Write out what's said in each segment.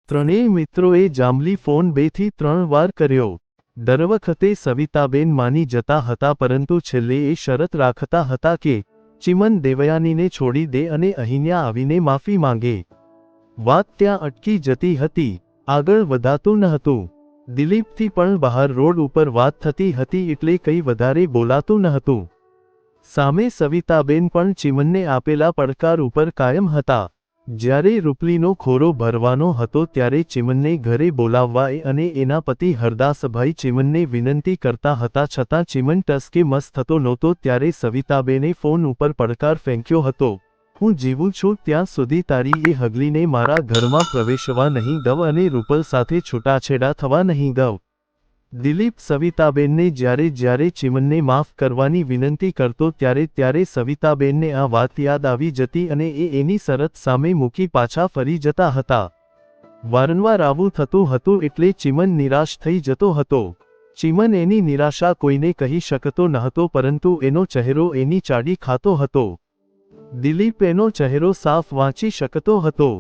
ત્રણેય મિત્રોએ જાંબલી ફોન 2 થી 3 વાર કર્યો. દર વખતે સવિતાબેન માની જતા હતા, પરંતુ છેલ્લે એ શરત રાખતા હતા કે ચિમન દેવયાનીને છોડી દે અને અહીંયા આવીને માફી માંગે. વાત ત્યાં અટકી જતી હતી, આગળ વધાતું ન હતું. દિલીપથી પણ બહાર રોડ ઉપર વાત થતી હતી એટલે કંઈ વધારે બોલાતું ન હતું. સામે સવિતાબેન પણ ચિમનને આપેલા પડકાર ઉપર કાયમ હતા. જ્યારે રૂપલીનો ખોરો ભરવાનો હતો ત્યારે ચિમનને ઘરે બોલાવવા અને એના પતિ હરદાસભાઈ ચિમનને વિનંતી કરતા હતા, છતાં ચિમન ટસકે મસ થતો નહોતો. ત્યારે સવિતાબેને ફોન ઉપર પડકાર ફેંક્યો હતો, હું જીવું છું ત્યાં સુધી તારી એ હગલીને મારા ઘરમાં પ્રવેશવા નહીં દઉં અને રૂપલ સાથે છૂટાછેડા થવા નહીં દઉં. દિલીપ સવિતાબેનને જ્યારે ચિમનને માફ કરવાની વિનંતી કરતો ત્યારે સવિતાબેનને આ વાત યાદ આવી જતી અને એની શરત સામે મૂકી પાછા ફરી જતા હતા. વારંવાર આવું થતું હતું એટલે ચિમન નિરાશ થઈ જતો હતો. ચિમન એની નિરાશા કોઈને કહી શકતો નહોતો, પરંતુ એનો ચહેરો એની ચાડી ખાતો હતો. દિલીપ એનો ચહેરો સાફ વાંચી શકતો હતો.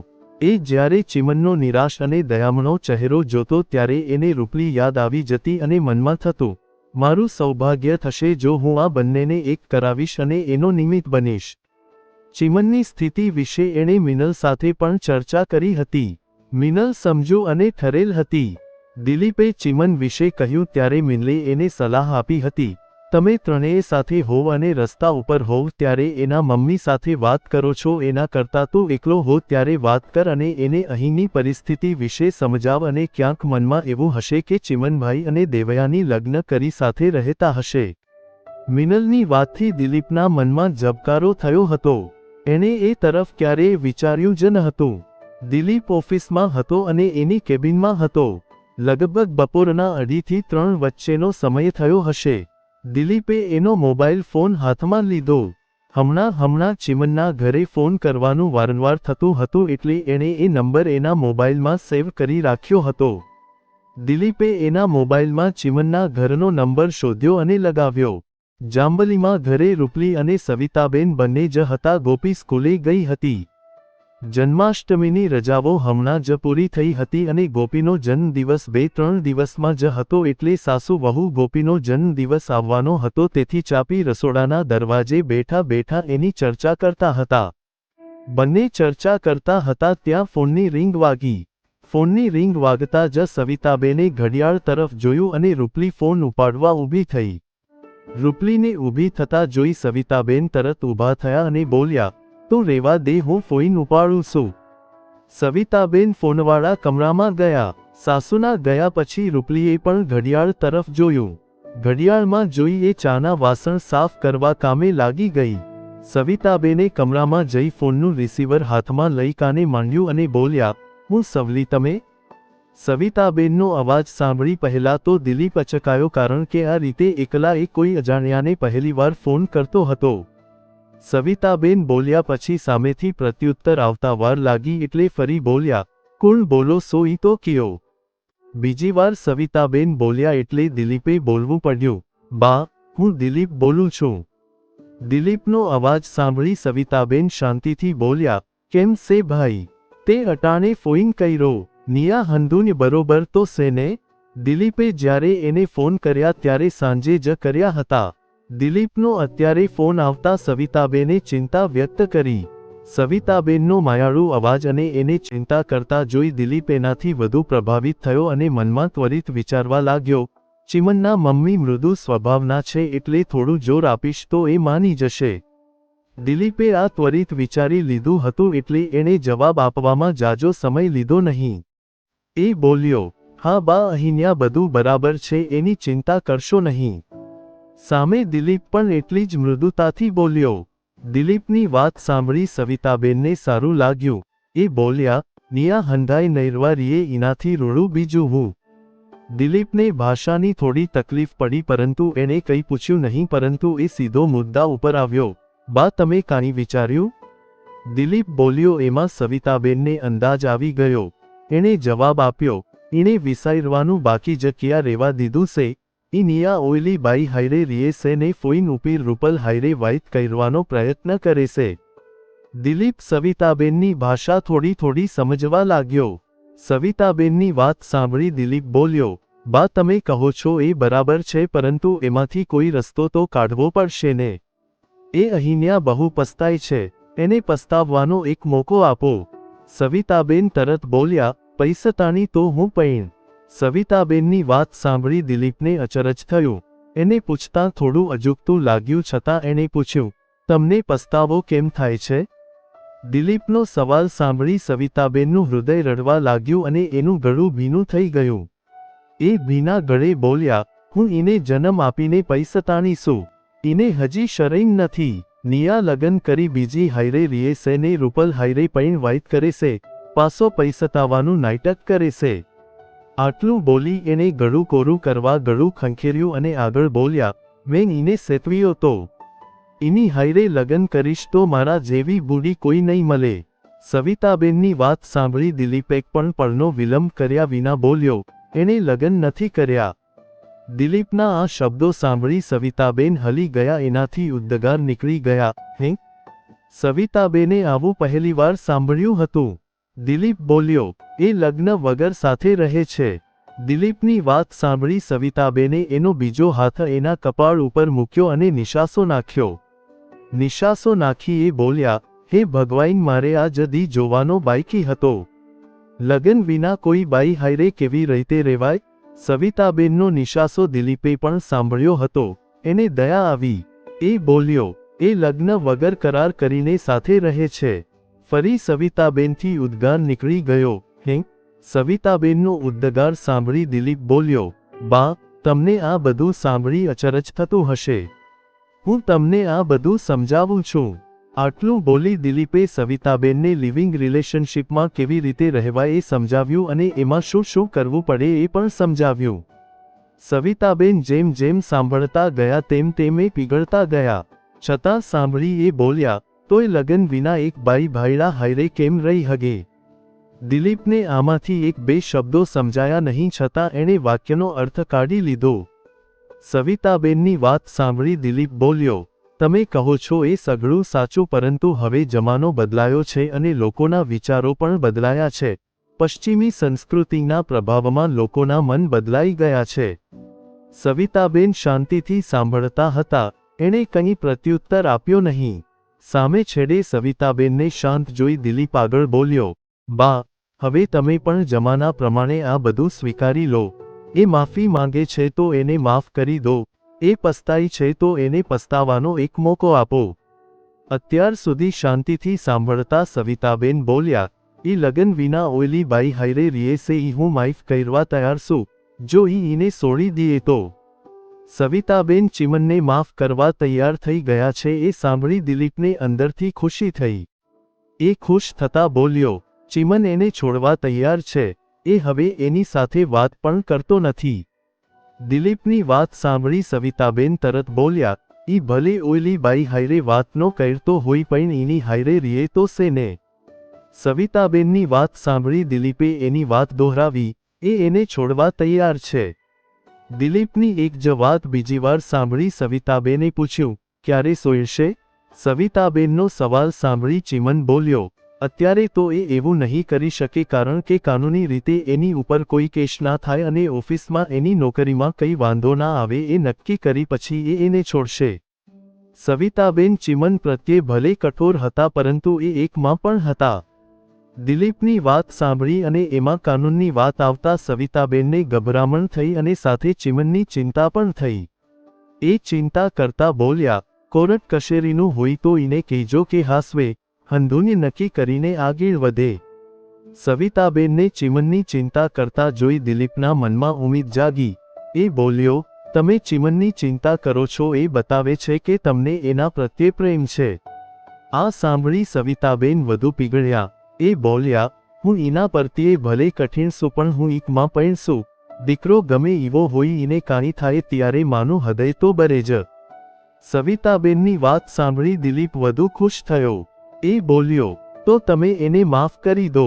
એ જ્યારે ચિમનનો નિરાશ અને દયામણો ચહેરો જોતો ત્યારે એને રૂપલી યાદ આવી જતી અને મનમાં થતું, મારું સૌભાગ્ય થશે જો હું આ બંનેને એક કરાવીશ અને એનો નિમિત્ત બનીશ. ચિમનની સ્થિતિ વિશે એણે મિનલ સાથે પણ ચર્ચા કરી હતી. મિનલ સમજુ અને ઠરેલ હતી. દિલીપે ચિમન વિશે કહ્યું ત્યારે મિનલે એને સલાહ આપી હતી, તમે ત્રણેય સાથે હોવ અને રસ્તા ઉપર હોવ ત્યારે એના મમ્મી સાથે વાત કરો છો, એના કરતાં તું એકલો હો ત્યારે વાત કર અને એને અહીંની પરિસ્થિતિ વિશે સમજાવ. અને ક્યાંક મનમાં એવું હશે કે ચિમનભાઈ અને દેવયાની લગ્ન કરી સાથે રહેતા હશે. મિનલની વાતથી દિલીપના મનમાં ઝબકારો થયો હતો. એણે એ તરફ ક્યારેય વિચાર્યું જ ન હતું. દિલીપ ઓફિસમાં હતો અને એની કેબિનમાં હતો. લગભગ બપોરના 2 થી 3 વચ્ચેનો સમય થયો હશે. દિલીપે એનો મોબાઈલ ફોન હાથમાં લીધો. હમણાં ચિમનના ઘરે ફોન કરવાનું વારંવાર થતું હતું એટલે એણે એ નંબર એના મોબાઈલમાં સેવ કરી રાખ્યો હતો. દિલીપે એના મોબાઈલમાં ચિમનના ઘરનો નંબર શોધ્યો અને લગાવ્યો. જાંબલીમાં ઘરે રૂપલી અને સવિતાબેન બંને જ હતા. ગોપી સ્કૂલે ગઈ હતી. જન્માષ્ટમીની રજાઓ હમણાં જ પૂરી થઈ હતી અને ગોપીનો જન્મદિવસ 2-3 દિવસમાં જ હતો એટલે સાસુ વહુ ગોપીનો જન્મદિવસ આવવાનો હતો તેથી ચાપી રસોડાના દરવાજે બેઠા એની ચર્ચા કરતા હતા. બંને ચર્ચા કરતા હતા ત્યાં ફોનની રિંગ વાગી. ફોનની રિંગ વાગતા જ સવિતાબેને ઘડિયાળ તરફ જોયું અને રૂપલી ફોન ઉપાડવા ઊભી થઈ. રૂપલીને ઊભી થતા જોઈ સવિતાબેન તરત ઊભા થયા અને બોલ્યા, તું રેવા દે, હું ફોન ઉપાડું છું. સવિતાબેન ફોનવાળા કમરામાં ગયા. સાસુના ગયા પછી રૂપલીએ પણ ઘડિયાળ તરફ જોયું. ઘડિયાળમાં જોઈ એ ચાના વાસણ સાફ કરવા કામે લાગી ગઈ. સવિતાબેને કમરામાં જઈ ફોનનું રિસીવર હાથમાં લઈ કાને માંડ્યું અને બોલ્યા, હું સવલી તમે? સવિતાબેનનો અવાજ સાંભળી પહેલા તો દિલીપ અચકાયો, કારણ કે આ રીતે એકલા એ કોઈ અજાણ્યાને પહેલીવાર ફોન કરતો હતો. સવિતાબેન બોલ્યા પછી સામેથી પ્રત્યુત્તર આવતા વાર લાગી એટલે ફરી બોલ્યા, કોણ બોલો છો ઈ તો કયો. બીજી વાર સવિતાબેન બોલ્યા એટલે દિલીપે બોલવું પડ્યું, બા, હું દિલીપ બોલું છું. દિલીપનો અવાજ સાંભળી સવિતાબેન શાંતિથી બોલ્યા, કેમ છે ભાઈ? તે અટાણે ફોન કર્યો? નિયા હંધુને બરોબર તો છે ને? દિલીપે જ્યારે એને ફોન કર્યા ત્યારે સાંજે જ કર્યા હતા. દિલીપનો અત્યારે ફોન આવતા સવિતાબેને ચિંતા વ્યક્ત કરી. સવિતાબેનનો માયાળુ અવાજ અને એને ચિંતા કરતા જોઈ દિલીપ એનાથી વધુ પ્રભાવિત થયો અને મનમાં ત્વરિત વિચારવા લાગ્યો, ચિમનના મમ્મી મૃદુ સ્વભાવના છે એટલે થોડું જોર આપીશ તો એ માની જશે. દિલીપે આ ત્વરિત વિચારી લીધું હતું એટલે એણે જવાબ આપવામાં જાજો સમય લીધો નહીં. એ બોલ્યો, હા બા, અહીંયા બધું બરાબર છે, એની ચિંતા કરશો નહીં. સામે દિલીપ પણ એટલી જ મૃદુતાથી બોલ્યો. દિલીપની વાત સાંભળી સવિતાબેનને સારું લાગ્યું. એ બોલ્યા, નિયા હંધાઈ નૈરવારીએ ઇનાથી રૂડું બીજું હું. દિલીપને ભાષાની થોડી તકલીફ પડી પરંતુ એણે કંઈ પૂછ્યું નહીં, પરંતુ એ સીધો મુદ્દા ઉપર આવ્યો, બા તમે કાંઈ વિચાર્યું? દિલીપ બોલ્યો. એમાં સવિતાબેનને અંદાજ આવી ગયો. એણે જવાબ આપ્યો, એણે વિસારવાનું બાકી જ ક્યાં રેવા દીધું છે. ઈ નિયા ઓયલી બાઈ હાયરે રીએ છે ને ફોઈન ઉપીર રૂપલ હાયરે વાઇત કરવાનો પ્રયત્ન કરે છે. દિલીપ સવિતાબેનની ભાષા થોડી સમજવા લાગ્યો. સવિતાબેનની વાત સાંભળી દિલીપ બોલ્યો, બા તમે કહો છો એ બરાબર છે, પરંતુ એમાંથી કોઈ રસ્તો તો કાઢવો પડશે ને. એ અહીંયા બહુ પસ્તાય છે, એને પસ્તાવવાનો એક મોકો આપો. સવિતાબેન તરત બોલ્યા, પૈસતાણી તો હું પૈણ. સવિતાબેનની વાત સાંભળી દિલીપને અચરજ થયું. એને પૂછતાં થોડું અજુગતું લાગ્યું, છતાં એણે પૂછ્યું, તમને પસ્તાવો કેમ થાય છે? દિલીપનો સવાલ સાંભળી સવિતાબેનનું હૃદય રડવા લાગ્યું અને એનું ગળું ભીનું થઈ ગયું. એ ભીના ગળે બોલ્યા, હું ઈને જન્મ આપીને પૈસતાણી છું. ઈને હજી શરમ નથી. નિયા લગન કરી બીજી હાયરે રીએ છે ને રૂપલ હાયરે પૈણ વાઇત કરે છે, પાસો પૈસતાવાનું નાટક કરે છે. આટલું બોલી એણે ગળું કોરું કરવા ગળું ખંખેર્યું અને આગળ બોલ્યા, મેં ઈને સેતવ્યો તો. એની હાયરે લગન કરીશ તો મારા જેવી બુડી કોઈ નહીં મળે. સવિતાબેનની વાત સાંભળી દિલીપ એક પણ પળનો વિલંબ કર્યા વિના બોલ્યો, એણે લગન નથી કર્યા. દિલીપના આ શબ્દો સાંભળી સવિતાબેન હલી ગયા, એનાથી ઉદ્દગાર નીકળી ગયા. હે? સવિતાબેને આવું પહેલીવાર સાંભળ્યું હતું. દિલીપ બોલ્યો, એ લગ્ન વગર સાથે રહે છે. દિલીપની વાત સાંભળી સવિતાબેને એનો બીજો હાથ એના કપાળ ઉપર મૂક્યો અને નિશાસો નાખ્યો. નિશાસો નાખી એ બોલ્યા, હે ભગવાન, મારે આ જદી જોવાનો બાકી હતો. લગન વિના કોઈ બાઈ હાયરે કેવી રીતે રહેવાય? સવિતાબેનનો નિશાસો દિલીપે પણ સાંભળ્યો હતો. એને દયા આવી. એ બોલ્યો, એ લગ્ન વગર કરાર કરીને સાથે રહે છે. ફરી સવિતાબેનથી ઉદ્ગાર નીકળી ગયો. હે? સવિતાબેનનો ઉદ્ગાર સાંભળી દિલીપ બોલ્યો, બા, તમને આ બધું સાંભળી અચરજ થતું હશે. હું તમને આ બધું સમજાવું છું. આટલું બોલી દિલીપે સવિતાબેનને લિવિંગ રિલેશનશિપમાં કેવી રીતે રહેવાય એ સમજાવ્યું અને એમાં શું શું કરવું પડે એ પણ સમજાવ્યું. સવિતાબેન જેમ જેમ સાંભળતા ગયા તેમ તેમ એ પીગળતા ગયા. છતાં સાંભળી એ બોલ્યા, તોય લગન વિના એક બાઈ ભાઈડા હાયરે કેમ રહી હગે? દિલીપને આમાંથી એક બે શબ્દો સમજાયા નહીં, છતાં એણે વાક્યનો અર્થ કાઢી લીધો. સવિતાબેનની વાત સાંભળી દિલીપ બોલ્યો, તમે કહો છો એ સઘળું સાચું, પરંતુ હવે જમાનો બદલાયો છે અને લોકોના વિચારો પણ બદલાયા છે. પશ્ચિમી સંસ્કૃતિના પ્રભાવમાં લોકોના મન બદલાઈ ગયા છે. સવિતાબેન શાંતિથી સાંભળતા હતા. એણે કંઈ પ્રત્યુત્તર આપ્યો નહીં. સામે છેડે સવિતાબેનને શાંત જોઈ દિલીપ આગળ બોલ્યો, બા, હવે તમે પણ જમાના પ્રમાણે આ બધું સ્વીકારી લો. એ માફી માંગે છે તો એને માફ કરી દો. એ પસ્તાય છે તો એને પસ્તાવાનો એક મોકો આપો. અત્યાર સુધી શાંતિથી સાંભળતા સવિતાબેન બોલ્યા, ઈ લગન વિના ઓયલી બાઈ હાયરે રીએ છે ઈ હું માફ કરવા તૈયાર છું, જો ઈને છોડી દીએ તો. સવિતાબેન ચિમનને માફ કરવા તૈયાર થઈ ગયા છે એ સાંભળી દિલીપને અંદરથી ખુશી થઈ. એ ખુશ થતા બોલ્યો, ચિમન એને છોડવા તૈયાર છે. એ હવે એની સાથે વાત પણ કરતો નથી. દિલીપની વાત સાંભળી સવિતાબેન તરત બોલ્યા, ઈ ભલે ઓયલી બાઈ હાયરે વાત નો કરતો હોય પણ એની હાયરે રીએ તો છે ને. સવિતાબેનની વાત સાંભળી દિલીપે એની વાત દોહરાવી, એ એને છોડવા તૈયાર છે. દિલીપની એક જ વાત બીજી વાર સાંભળી સવિતાબેને પૂછ્યું, ક્યારે સોયશે? સવિતાબેનનો સવાલ સાંભળી ચિમન બોલ્યો, અત્યારે તો એ એવું નહીં કરી શકે, કારણ કે કાનૂની રીતે એની ઉપર કોઈ કેસ ના થાય અને ઓફિસમાં એની નોકરીમાં કંઈ વાંધો ના આવે એ નક્કી કરી પછી એ એને છોડશે. સવિતાબેન ચિમન પ્રત્યે ભલે કઠોર હતા, પરંતુ એ એકમાં પણ હતા. દિલીપની વાત સાંભળી અને એમાં કાનૂનની વાત આવતા સવિતાબેનને ગભરામણ થઈ અને સાથે ચિમનની ચિંતા પણ થઈ. એ ચિંતા કરતા બોલ્યા, કોર્ટ કચેરીનું હોય તો ઈને કહેજો કે હાસવે હંધુને નક્કી કરીને આગળ વધે. સવિતાબેનને ચિમનની ચિંતા કરતા જોઈ દિલીપના મનમાં ઉમ્મીદ જાગી. એ બોલ્યો, તમે ચિમનની ચિંતા કરો છો એ બતાવે છે કે તમને એના પ્રત્યે પ્રેમ છે. આ સાંભળી સવિતાબેન વધુ પીગળ્યા. એ બોલ્યા, હું એના પ્રત્યે ભલે કઠિન છું પણ હું એકમાં પણ છું. દીકરો ગમે એવો હોય ઈને કાંઈ થાય ત્યારે માનું હૃદય તો બરે જ. સવિતાબેનની વાત સાંભળી દિલીપ વધુ ખુશ થયો. એ બોલ્યો, તો તમે એને માફ કરી દો.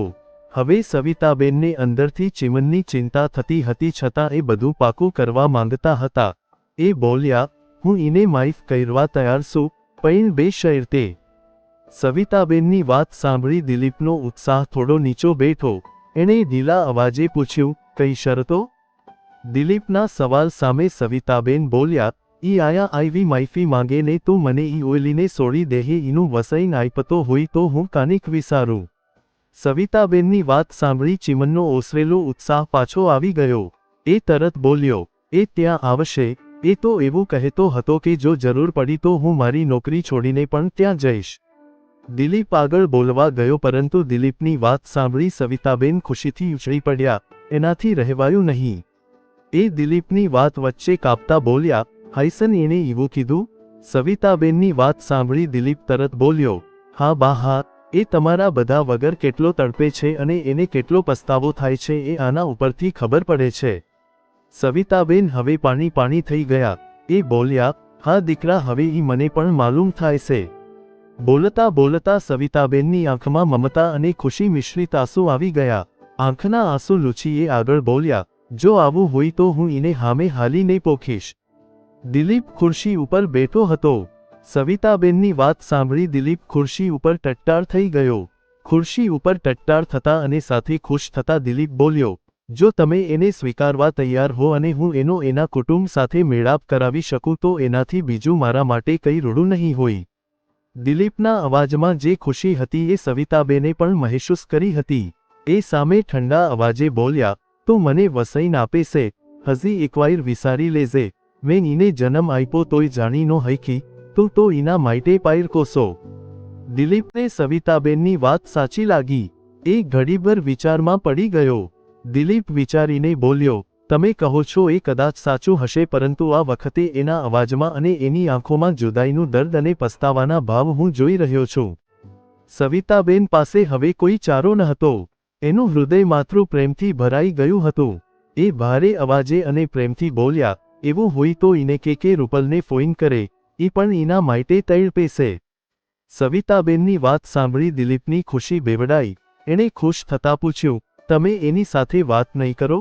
હવે સવિતાબેનને અંદરથી ચિમનની ચિંતા થતી હતી, છતાં એ બધું પાકું કરવા માંગતા હતા. એ બોલ્યા, હું ઈને માફ કરવા તૈયાર છું, પણ બે શરતે. સવિતાબેનની વાત સાંભળી દિલીપનો ઉત્સાહ થોડો નીચો બેઠો. એણે ઢીલા અવાજે પૂછ્યું, કઈ શરતો? દિલીપના સવાલ સામે સવિતાબેન બોલ્યા, ઈ આયા આઈવી માઈફી માંગે ને તું મને ઈ ઓયલીને સોડી દેહે ઈનું વસઈન આઈપતો હોય તો હું કાનિક વિસારું. સવિતાબેનની વાત સાંભળી ચિમનનો ઓસરેલો ઉત્સાહ પાછો આવી ગયો. એ તરત બોલ્યો, એ ત્યાં આવશે. એ તો એવું કહેતો હતો કે જો જરૂર પડી તો હું મારી નોકરી છોડીને પણ ત્યાં જઈશ. દિલીપ આગળ બોલવા ગયો પરંતુ દિલીપની વાત સાંભળી સવિતાબેન ખુશીથી ઉછળી પડ્યા. એનાથી રહેવાયું નહીં. એ દિલીપની વાત વચ્ચે કાપતા બોલ્યા, હાઈસન એણે એવું કીધું? સવિતાબેનની વાત સાંભળી દિલીપ તરત બોલ્યો, હા બા હા, એ તમારા બધા વગર કેટલો તડપે છે અને એને કેટલો પસ્તાવો થાય છે એ આના ઉપરથી ખબર પડે છે. સવિતાબેન હવે પાણી થઈ ગયા. એ બોલ્યા, હા દીકરા હવે ઈ મને પણ માલુમ થાય છે. બોલતા બોલતા સવિતાબેનની આંખમાં મમતા અને ખુશી મિશ્રિત આંસુ આવી ગયા. આંખના આંસુ લૂછી એ આગળ બોલ્યા, જો આવું હોય તો હું ઈને હામે હાલીને પોખીશ. દિલીપ ખુરશી ઉપર બેઠો હતો. સવિતાબેનની વાત સાંભળી દિલીપ ખુરશી ઉપર ટટ્ટાર થઈ ગયો. ખુરશી ઉપર ટટ્ટાર થતા અને સાથે ખુશ થતા દિલીપ બોલ્યો, જો તમે એને સ્વીકારવા તૈયાર હો અને હું એનો એના કુટુંબ સાથે મેળાપ કરાવી શકું તો એનાથી બીજું મારા માટે કંઈ રૂડું નહીં હોય. દિલીપના અવાજમાં જે ખુશી હતી એ સવિતાબેને પણ મહેસૂસ કરી હતી. એ સામે ઠંડા અવાજે બોલ્યા, તું મને વસઈન આપે છે, હજી એકવાર વિસારી લેજે. મેં ઈને જન્મ આપ્યો તોય જાણી નો હૈકી, તું તો ઈના માટે પાયરકો છો. દિલીપને સવિતાબેનની વાત સાચી લાગી. એ ઘડીભર વિચારમાં પડી ગયો. દિલીપ વિચારીને બોલ્યો, તમે કહો છો એ કદાચ સાચું હશે પરંતુ આ વખતે એના અવાજમાં અને એની આંખોમાં જુદાઈનું દર્દ અને પસ્તાવાના ભાવ હું જોઈ રહ્યો છું. સવિતાબેન પાસે હવે કોઈ ચારો ન હતો. એનું હૃદય માત્ર પ્રેમથી ભરાઈ ગયું હતું. એ ભારે અવાજે અને પ્રેમથી બોલ્યા, એવું હોય તો ઈને કે રૂપલને ફોન કરે, ઈ પણ ઈના માટે તડપે છે. સવિતાબેનની વાત સાંભળી દિલીપની ખુશી બેવડાઈ. એણે ખુશ થતા પૂછ્યું, તમે એની સાથે વાત નહીં કરો?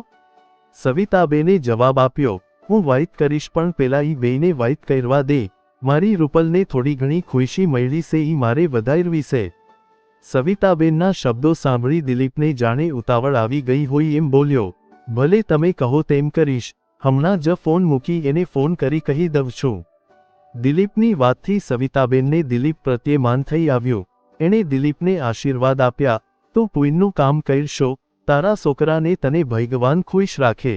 સવિતાબેને જવાબ આપ્યો, હું વાઇટ કરીશ પણ પેલા ઈ બેયને વાઇટ કરવા દે. મારી રૂપલને થોડી ઘણી ખુશી મળી છે ઈ મારે વધારવી છે. સવિતાબેનના શબ્દો સાંભળી દિલીપને જાણે ઉતાવળ આવી ગઈ હોય એમ બોલ્યો, ભલે તમે કહો તેમ કરીશ. હમણાં જ ફોન મૂકી એને ફોન કરી કહી દઉં છું. દિલીપની વાતથી સવિતાબેનને દિલીપ પ્રત્યે માન થઈ આવ્યું. એણે દિલીપને આશીર્વાદ આપ્યા, તું પુણ્યનું કામ કરશો, તારા છોકરાને તને ભગવાન ખુશ રાખે.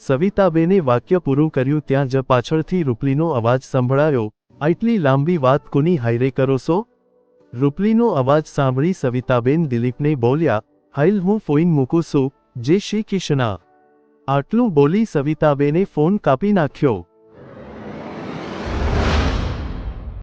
સવિતાબેને વાક્ય પૂરું કર્યું ત્યાં જ પાછળથી રૂપલીનો અવાજ સંભળાયો, આટલી લાંબી વાત કોની હાયરે કરો છો? રૂપલીનો અવાજ સાંભળી સવિતાબેન દિલીપને બોલ્યા, હાલ હું ફોન મૂકું છું, જય શ્રી કૃષ્ણ. આટલું બોલી સવિતાબેને ફોન કાપી નાખ્યો.